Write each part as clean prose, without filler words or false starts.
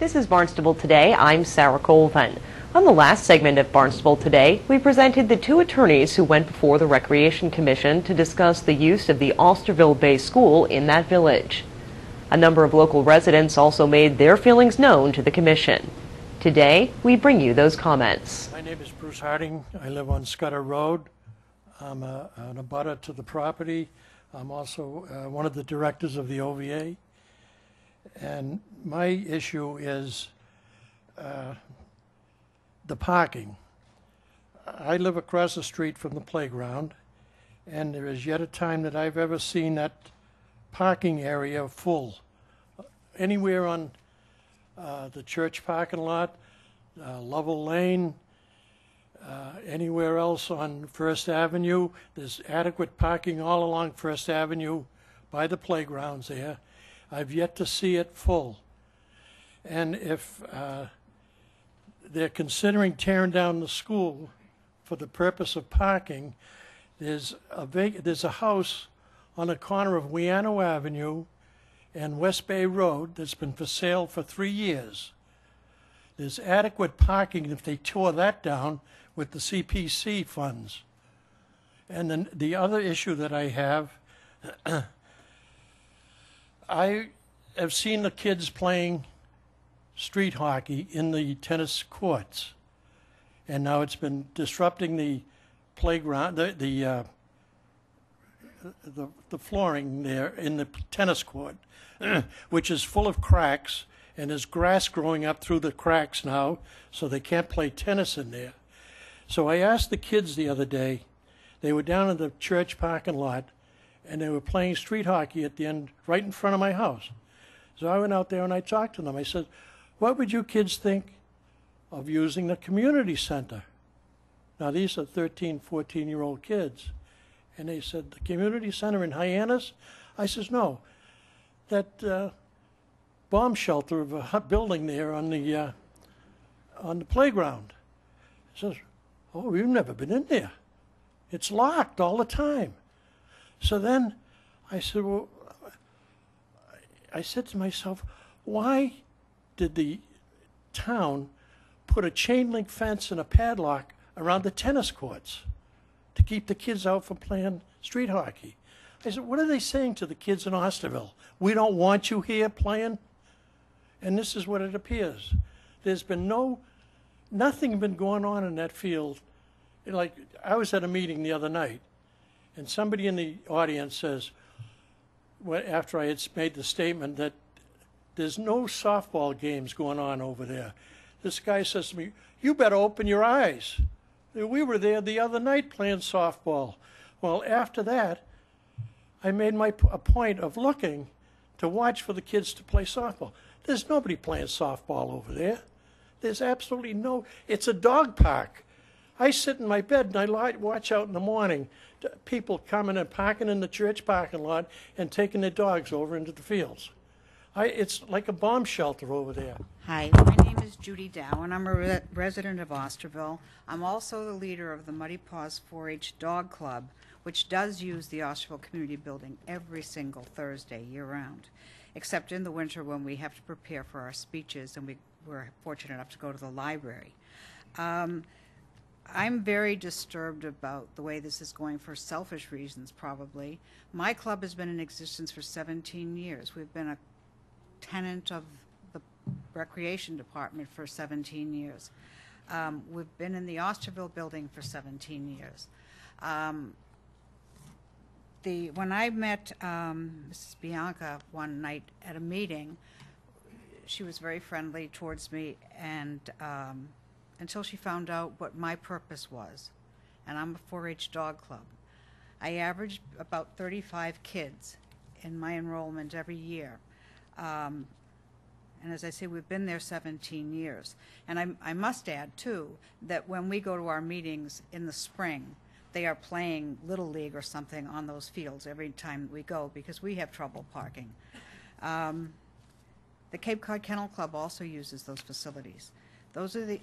This is Barnstable Today. I'm Sarah Colvin. On the last segment of Barnstable Today, we presented the two attorneys who went before the Recreation Commission to discuss the use of the Osterville Bay School in that village. A number of local residents also made their feelings known to the commission. Today, we bring you those comments. My name is Bruce Harding. I live on Scudder Road. I'm an abutter to the property. I'm also one of the directors of the OVA. And my issue is the parking. I live across the street from the playground, and there is yet a time that I've ever seen that parking area full. Anywhere on the church parking lot, Lovell Lane, anywhere else on First Avenue, there's adequate parking all along First Avenue by the playgrounds there. I've yet to see it full. And if they're considering tearing down the school for the purpose of parking, there's a house on the corner of Weano Avenue and West Bay Road that's been for sale for 3 years. There's adequate parking if they tore that down with the CPC funds. And then the other issue that I have, I have seen the kids playing street hockey in the tennis courts, and now it's been disrupting the playground, the flooring there in the tennis court, which is full of cracks, and there's grass growing up through the cracks now, so they can't play tennis in there. So I asked the kids the other day, they were down in the church parking lot, and they were playing street hockey at the end, right in front of my house. So I went out there and I talked to them. I said, what would you kids think of using the community center? Now these are 13, 14-year-old kids. And they said, the community center in Hyannis? I says, no, that bomb shelter of a building there on the playground. He says, oh, we've never been in there. It's locked all the time. So then I said, well, I said to myself, why did the town put a chain link fence and a padlock around the tennis courts to keep the kids out from playing street hockey? I said, what are they saying to the kids in Osterville? We don't want you here playing? And this is what it appears. There's been nothing been going on in that field. Like, I was at a meeting the other night, and somebody in the audience says, after I had made the statement that there's no softball games going on over there, this guy says to me, you better open your eyes. We were there the other night playing softball. Well, after that, I made a point of looking to watch for the kids to play softball. There's nobody playing softball over there. There's absolutely it's a dog park. I sit in my bed and I watch out in the morning, people coming and parking in the church parking lot and taking their dogs over into the fields. It's like a bomb shelter over there. Hi, my name is Judy Dow, and I'm a resident of Osterville. I'm also the leader of the Muddy Paws 4-H Dog Club, which does use the Osterville Community Building every single Thursday year-round, except in the winter when we have to prepare for our speeches and we're fortunate enough to go to the library. I'm very disturbed about the way this is going for selfish reasons, probably. My club has been in existence for 17 years. We've been a tenant of the Recreation Department for 17 years. We've been in the Osterville building for 17 years. When I met Mrs. Bianca one night at a meeting, she was very friendly towards me, and until she found out what my purpose was. And I'm a 4-H dog club. I averaged about 35 kids in my enrollment every year. And as I say, we've been there 17 years. And I must add, too, that when we go to our meetings in the spring, they are playing Little League or something on those fields every time we go because we have trouble parking. The Cape Cod Kennel Club also uses those facilities.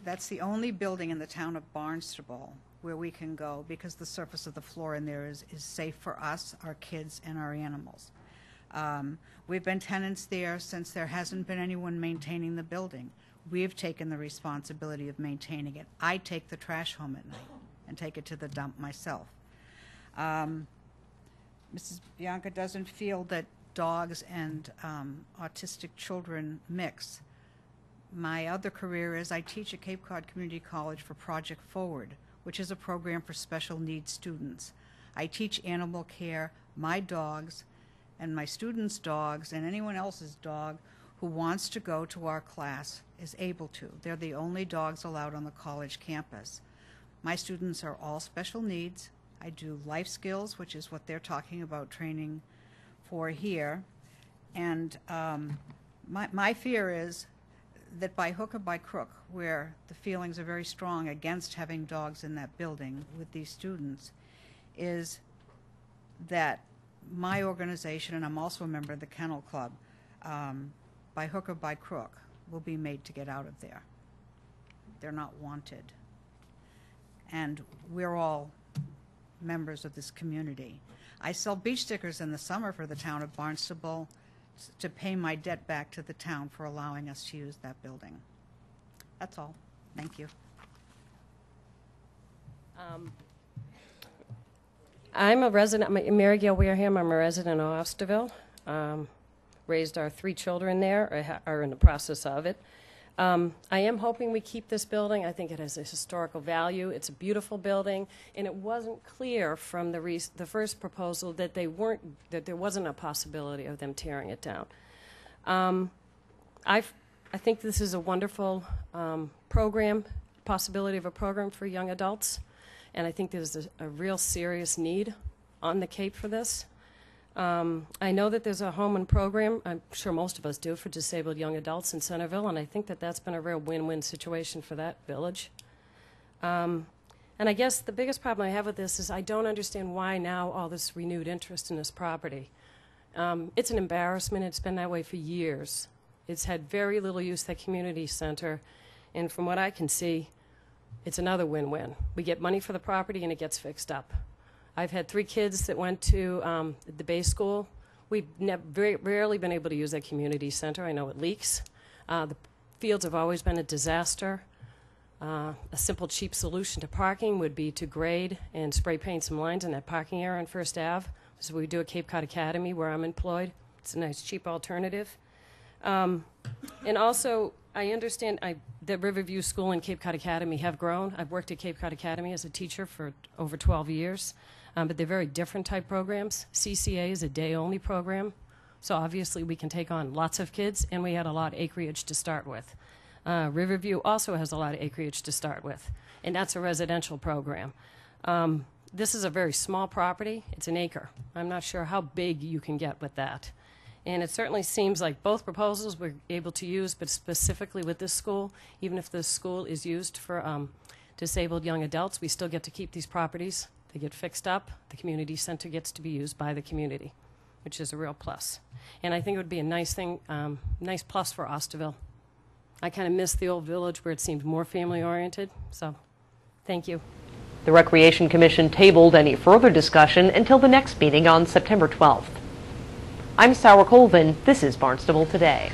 That's the only building in the town of Barnstable where we can go because the surface of the floor in there is safe for us, our kids, and our animals. We've been tenants there since there hasn't been anyone maintaining the building. We've taken the responsibility of maintaining it. I take the trash home at night and take it to the dump myself. Mrs. Bianca doesn't feel that dogs and autistic children mix. My other career is I teach at Cape Cod Community College for Project Forward, which is a program for special needs students. I teach animal care, my dogs, and my students' dogs, and anyone else's dog who wants to go to our class is able to. They're the only dogs allowed on the college campus. My students are all special needs. I do life skills, which is what they're talking about training for here. And my fear is that by hook or by crook, where the feelings are very strong against having dogs in that building with these students, is that my organization, and I'm also a member of the Kennel Club, by hook or by crook, will be made to get out of there. They're not wanted. And we're all members of this community. I sell beach stickers in the summer for the town of Barnstable to pay my debt back to the town for allowing us to use that building. That's all. Thank you. I'm a resident, Mary Gail Wareham, I'm a resident of Osterville. Raised our 3 children there, are in the process of it. I am hoping we keep this building. I think it has a historical value. It's a beautiful building, and it wasn't clear from the first proposal that there wasn't a possibility of them tearing it down. I think this is a wonderful possibility of a program for young adults, and I think there's a real serious need on the Cape for this. I know that there's a home and program, I'm sure most of us do, for disabled young adults in Centerville, and I think that that's been a real win-win situation for that village. And I guess the biggest problem I have with this is I don't understand why now all this renewed interest in this property. It's an embarrassment. It's been that way for years. It's had very little use, that community center, and from what I can see, it's another win-win. We get money for the property and it gets fixed up. I've had 3 kids that went to the Bay School. We've very rarely been able to use that community center. I know it leaks. The fields have always been a disaster. A simple, cheap solution to parking would be to grade and spray paint some lines in that parking area on First Ave. This is what we do at Cape Cod Academy, where I'm employed. It's a nice, cheap alternative. And also, I understand that Riverview School and Cape Cod Academy have grown. I've worked at Cape Cod Academy as a teacher for over 12 years. But they're very different type programs. CCA is a day-only program, so obviously we can take on lots of kids, and we had a lot of acreage to start with. Riverview also has a lot of acreage to start with, and that's a residential program. This is a very small property. It's an acre. I'm not sure how big you can get with that. And it certainly seems like both proposals we're able to use, but specifically with this school, even if this school is used for disabled young adults, we still get to keep these properties. They get fixed up. The community center gets to be used by the community, which is a real plus. And I think it would be a nice thing, nice plus for Osterville. I kind of miss the old village where it seemed more family-oriented, so thank you. The Recreation Commission tabled any further discussion until the next meeting on September 12th. I'm Sarah Colvin. This is Barnstable Today.